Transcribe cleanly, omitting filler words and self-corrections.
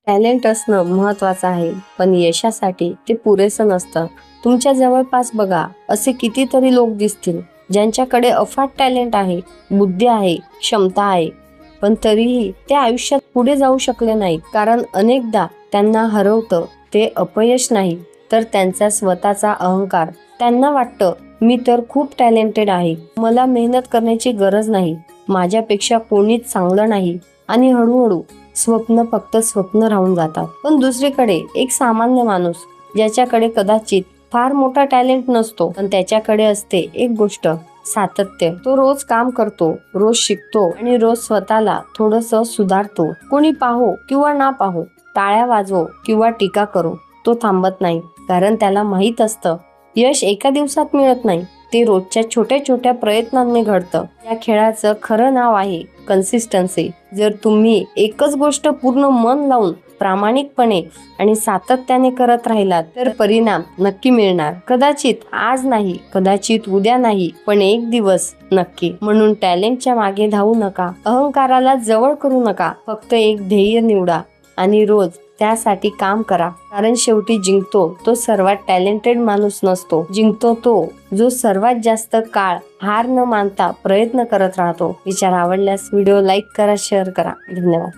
Talent असणं महत्वाचं आहे, पण यशासाठी ते पुरेसं नसतं. तुमच्या जवळपास बघा, असे कितीतरी लोक दिसतील ज्यांच्याकडे अफाट टॅलेंट आहे, बुद्धी आहे, क्षमता आहे, पण तरीही ते आयुष्यात पुढे जाऊ शकले नाही. कारण अनेकदा त्यांना हरवतं ते अपयश नाही, तर त्यांचा स्वतःचा अहंकार. त्यांना वाटतं, मी तर खूप टॅलेंटेड आहे, मला मेहनत करण्याची गरज नाही, माझ्यापेक्षा कोणीच चांगलं नाही, आणि हळूहळू स्वप्न फक्त स्वप्न राहून जातात. पण दुसरीकडे एक सामान्य माणूस, ज्याच्याकडे कदाचित फार मोठा टॅलेंट नसतो, पण त्याच्याकडे असते एक गोष्ट, सातत्य. तो रोज काम करतो, रोज शिकतो, आणि रोज स्वतःला थोडस सुधारतो. कोणी पाहो किंवा ना पाहो, टाळ्या वाजवो किंवा टीका करो, तो थांबत नाही. कारण त्याला माहित असतं, यश एका दिवसात मिळत नाही, ते रोजच्या छोट्या छोट्या प्रयत्नांनी घडतं. या खेळाचं खरं नाव आहे कन्सिस्टन्सी. जर तुम्ही एकच गोष्ट पूर्ण मन लावून, प्रामाणिकपणे आणि सातत्याने करत राहिलात, तर परिणाम नक्की मिळणार. कदाचित आज नाही, कदाचित उद्या नाही, पण एक दिवस नक्की. म्हणून टॅलेंटच्या मागे धावू नका, अहंकाराला जवळ करू नका. फक्त एक ध्येय निवडा आणि रोज त्यासाठी काम करा. कारण शेवटी जिंकतो तो सर्वात टॅलेंटेड माणूस नसतो, जिंकतो तो जो सर्वात जास्त काळ हार न मानता प्रयत्न करत राहतो. विचार आवडल्यास व्हिडिओ लाईक करा, शेअर करा. धन्यवाद.